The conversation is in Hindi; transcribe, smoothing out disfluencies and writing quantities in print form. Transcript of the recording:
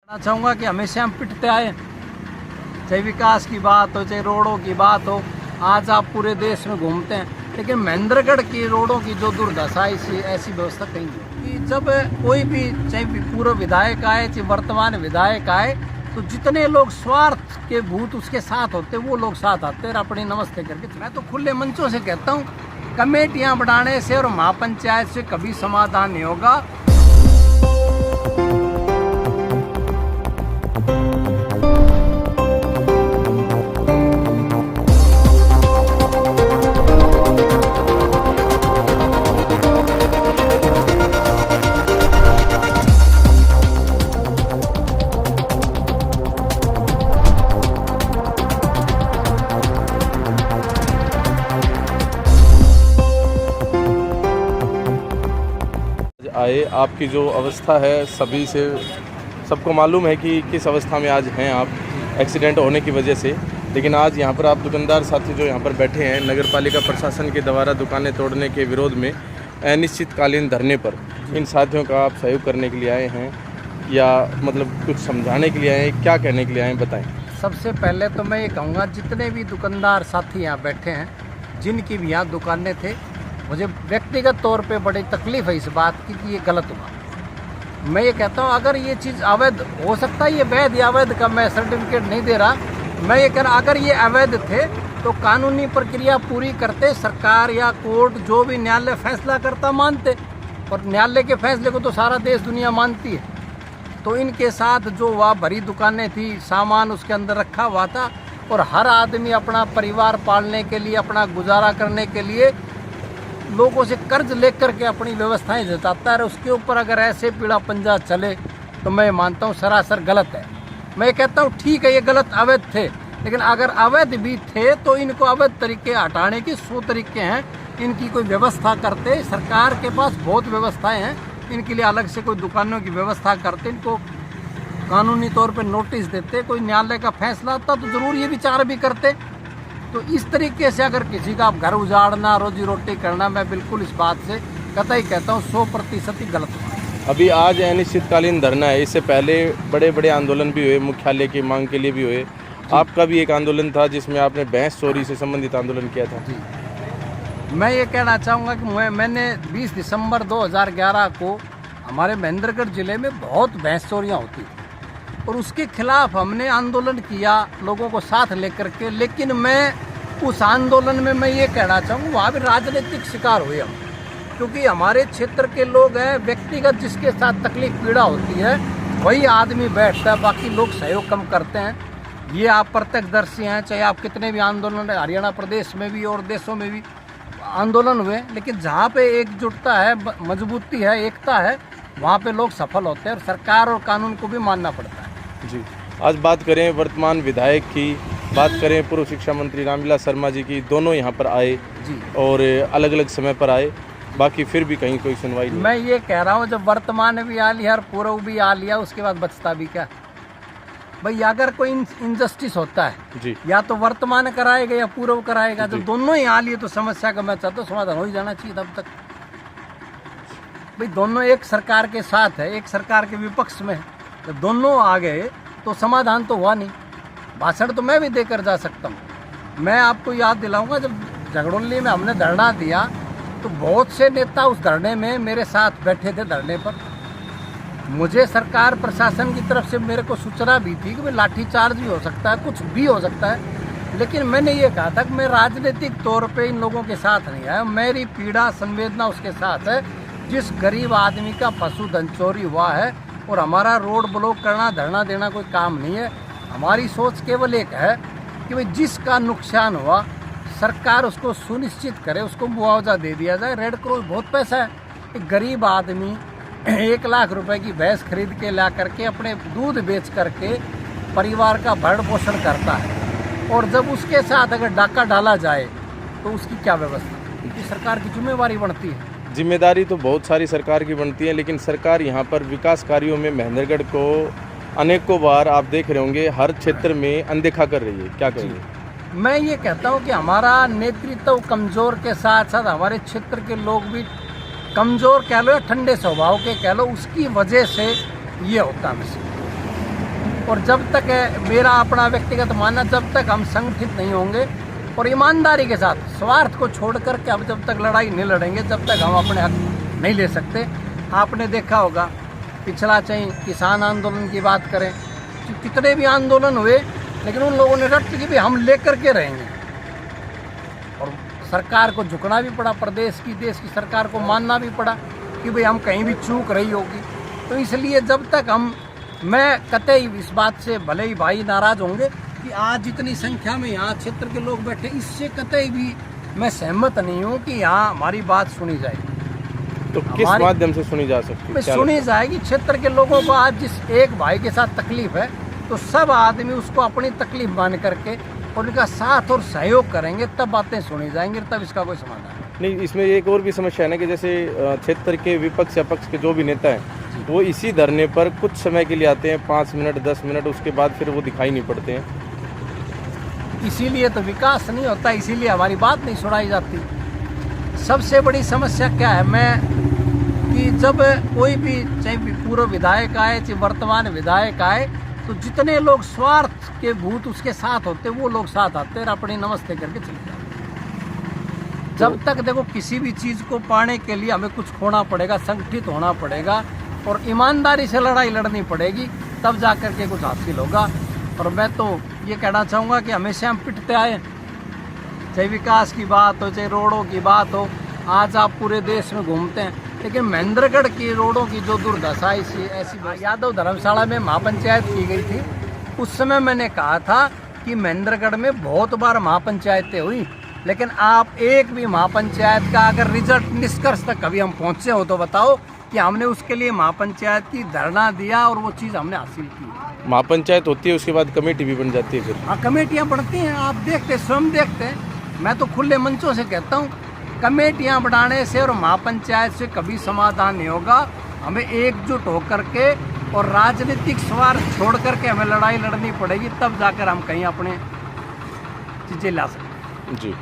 चाहूँगा कि हमेशा हम पिटते आए, चाहे विकास की बात हो, चाहे रोडों की बात हो। आज आप पूरे देश में घूमते हैं, लेकिन महेंद्रगढ़ की रोडों की जो दुर्दशा ऐसी व्यवस्था कहीं नहीं कि जब कोई भी, चाहे पूर्व विधायक आए चाहे वर्तमान विधायक आए, तो जितने लोग स्वार्थ के भूत उसके साथ होते वो लोग साथ आते और अपनी नमस्ते करके। मैं तो खुले मंचों से कहता हूँ, कमेटियाँ बढ़ाने से और महापंचायत से कभी समाधान नहीं होगा। आए, आपकी जो अवस्था है सभी से सबको मालूम है कि किस अवस्था में आज हैं आप एक्सीडेंट होने की वजह से। लेकिन आज यहाँ पर आप दुकानदार साथी जो यहाँ पर बैठे हैं नगर पालिका प्रशासन के द्वारा दुकानें तोड़ने के विरोध में अनिश्चितकालीन धरने पर, इन साथियों का आप सहयोग करने के लिए आए हैं या मतलब कुछ समझाने के लिए आए हैं, क्या कहने के लिए आए हैं, बताएं। सबसे पहले तो मैं ये कहूँगा, जितने भी दुकानदार साथी यहाँ बैठे हैं, जिनकी भी यहाँ दुकानें थे, मुझे व्यक्तिगत तौर पे बड़ी तकलीफ़ है इस बात की कि ये गलत हुआ। मैं ये कहता हूँ, अगर ये चीज़ अवैध हो सकता है, ये वैध या अवैध का मैं सर्टिफिकेट नहीं दे रहा, मैं ये कह रहा अगर ये अवैध थे तो कानूनी प्रक्रिया पूरी करते, सरकार या कोर्ट जो भी न्यायालय फैसला करता मानते, और न्यायालय के फैसले को तो सारा देश दुनिया मानती है। तो इनके साथ जो वह भरी दुकानें थी, सामान उसके अंदर रखा हुआ था, और हर आदमी अपना परिवार पालने के लिए, अपना गुजारा करने के लिए लोगों से कर्ज लेकर के अपनी व्यवस्थाएं जताता है। उसके ऊपर अगर ऐसे पीड़ा पंजा चले तो मैं मानता हूँ सरासर गलत है। मैं कहता हूँ ठीक है, ये गलत अवैध थे, लेकिन अगर अवैध भी थे तो इनको अवैध तरीके हटाने की 100 तरीके हैं। इनकी कोई व्यवस्था करते, सरकार के पास बहुत व्यवस्थाएं हैं, इनके लिए अलग से कोई दुकानों की व्यवस्था करते, इनको कानूनी तौर पर नोटिस देते, कोई न्यायालय का फैसला आता तो ज़रूर ये विचार भी करते। तो इस तरीके से अगर किसी का घर उजाड़ना, रोजी रोटी करना, मैं बिल्कुल इस बात से कतई कहता हूँ 100% ही गलत हुआ। अभी आज अनिश्चितकालीन धरना है, इससे पहले बड़े बड़े आंदोलन भी हुए, मुख्यालय की मांग के लिए भी हुए। आपका भी एक आंदोलन था जिसमें आपने भैंस चोरी से संबंधित आंदोलन किया था। जी, मैं ये कहना चाहूँगा कि मैंने 20 दिसंबर 2011 को हमारे महेंद्रगढ़ ज़िले में बहुत भैंस चोरियाँ होती थी, और उसके खिलाफ हमने आंदोलन किया लोगों को साथ लेकर के। लेकिन मैं उस आंदोलन में मैं ये कहना चाहूँगा, वहाँ भी राजनीतिक शिकार हुए हम, क्योंकि हमारे क्षेत्र के लोग हैं, व्यक्तिगत जिसके साथ तकलीफ पीड़ा होती है वही आदमी बैठता है, बाकी लोग सहयोग कम करते हैं। ये आप प्रत्यक्षदर्शी हैं, चाहे आप कितने भी आंदोलन हरियाणा प्रदेश में भी और देशों में भी आंदोलन हुए, लेकिन जहाँ पे एकजुटता है, मजबूती है, एकता है, वहाँ पे लोग सफल होते हैं, और सरकार और कानून को भी मानना पड़ता है। जी, आज बात करें वर्तमान विधायक की, बात करें पूर्व शिक्षा मंत्री रामविलास शर्मा जी की, दोनों यहाँ पर आए जी, और अलग अलग समय पर आए, बाकी फिर भी कहीं कोई सुनवाई नहीं। मैं ये कह रहा हूँ, जब वर्तमान भी आ लिया और पूर्व भी आ लिया, उसके बाद बचता भी क्या भाई? अगर कोई इनजस्टिस होता है जी, या तो वर्तमान कराएगा या पूर्व कराएगा, जब दोनों ही आ लिए तो समस्या का मैं चाहता हूँ समाधान हो ही जाना चाहिए तब तक। भाई दोनों एक सरकार के साथ है, एक सरकार के विपक्ष में है, तो दोनों आ गए तो समाधान तो हुआ नहीं। भाषण तो मैं भी देकर जा सकता हूँ। मैं आपको याद दिलाऊंगा, जब झगड़ोली में हमने धरना दिया तो बहुत से नेता उस धरने में मेरे साथ बैठे थे धरने पर। मुझे सरकार प्रशासन की तरफ से मेरे को सूचना भी थी कि भाई लाठीचार्ज भी हो सकता है, कुछ भी हो सकता है, लेकिन मैंने ये कहा था कि मैं राजनीतिक तौर पे इन लोगों के साथ नहीं आया। मेरी पीड़ा संवेदना उसके साथ है जिस गरीब आदमी का पशुधन चोरी हुआ है, और हमारा रोड ब्लॉक करना, धरना देना कोई काम नहीं है। हमारी सोच केवल एक है कि भाई जिसका नुकसान हुआ सरकार उसको सुनिश्चित करे, उसको मुआवजा दे दिया जाए। रेड क्रॉस बहुत पैसा है, एक गरीब आदमी 1 लाख रुपए की भैंस खरीद के ला करके अपने दूध बेच करके परिवार का भरण पोषण करता है, और जब उसके साथ अगर डाका डाला जाए तो उसकी क्या व्यवस्था? क्योंकि सरकार की जिम्मेवारी बनती है। जिम्मेदारी तो बहुत सारी सरकार की बनती है, लेकिन सरकार यहाँ पर विकास कार्यों में महेंद्रगढ़ को अनेकों बार आप देख रहे होंगे हर क्षेत्र में अनदेखा कर रही है। क्या कहेंगे? मैं ये कहता हूँ कि हमारा नेतृत्व कमज़ोर के साथ साथ हमारे क्षेत्र के लोग भी कमज़ोर कह लो या ठंडे स्वभाव के कह लो, उसकी वजह से ये होता है। और जब तक मेरा अपना व्यक्तिगत मानना, जब तक हम संगठित नहीं होंगे और ईमानदारी के साथ स्वार्थ को छोड़ करके हम जब तक लड़ाई नहीं लड़ेंगे, जब तक हम अपने हक नहीं ले सकते। आपने देखा होगा पिछला चाहे किसान आंदोलन की बात करें, कितने भी आंदोलन हुए, लेकिन उन लोगों ने रट कि भाई हम लेकर के रहेंगे, और सरकार को झुकना भी पड़ा, प्रदेश की देश की सरकार को मानना भी पड़ा कि भाई हम कहीं भी चूक रही होगी। तो इसलिए जब तक मैं कतई इस बात से, भले ही भाई नाराज होंगे कि आज जितनी संख्या में यहाँ क्षेत्र के लोग बैठे, इससे कतई भी मैं सहमत नहीं हूँ कि यहाँ हमारी बात सुनी जाएगी। तो किस माध्यम से सुनी जा सकती है? सुनी जाएगी, क्षेत्र के लोगों को आज जिस एक भाई के साथ तकलीफ है तो सब आदमी उसको अपनी तकलीफ मान करके और उनका साथ और सहयोग करेंगे, तब बातें सुनी जाएंगी, तब इसका कोई समाधान नहीं। इसमें एक और भी समस्या है ना कि जैसे क्षेत्र के विपक्ष या पक्ष के जो भी नेता हैं वो इसी धरने पर कुछ समय के लिए आते हैं, 5 मिनट 10 मिनट, उसके बाद फिर वो दिखाई नहीं पड़ते हैं। इसीलिए तो विकास नहीं होता, इसीलिए हमारी बात नहीं सुनाई जाती। सबसे बड़ी समस्या क्या है, कि जब कोई भी, चाहे पूर्व विधायक आए चाहे वर्तमान विधायक आए, तो जितने लोग स्वार्थ के भूत उसके साथ होते वो लोग साथ आते और अपनी नमस्ते करके चले जाते। जब तक देखो किसी भी चीज़ को पाने के लिए हमें कुछ खोना पड़ेगा, संगठित होना पड़ेगा और ईमानदारी से लड़ाई लड़नी पड़ेगी, तब जा कर के कुछ हासिल होगा। और मैं तो ये कहना चाहूँगा कि हमेशा हम पिटते आए, चाहे विकास की बात हो चाहे रोडों की बात हो। आज आप पूरे देश में घूमते हैं, लेकिन महेंद्रगढ़ की रोडों की जो दुर्दशा ऐसी, यादव धर्मशाला में महापंचायत की गई थी, उस समय मैंने कहा था कि महेंद्रगढ़ में बहुत बार महापंचायतें हुई, लेकिन आप एक भी महापंचायत का अगर रिजल्ट, निष्कर्ष तक कभी हम पहुँचे हो तो बताओ कि हमने उसके लिए महापंचायत की धरना दिया और वो चीज़ हमने हासिल की। महापंचायत होती है, उसके बाद कमेटी भी बन जाती है फिर। हाँ, कमेटियाँ बनती हैं, आप देखते, स्वयं देखते हैं। मैं तो खुले मंचों से कहता हूँ, कमेटियाँ बनाने से और महापंचायत से कभी समाधान नहीं होगा। हमें एकजुट होकर के और राजनीतिक स्वार्थ छोड़ करके हमें लड़ाई लड़नी पड़ेगी, तब जाकर हम कहीं अपने चीज़ें ला सकते हैं। जी।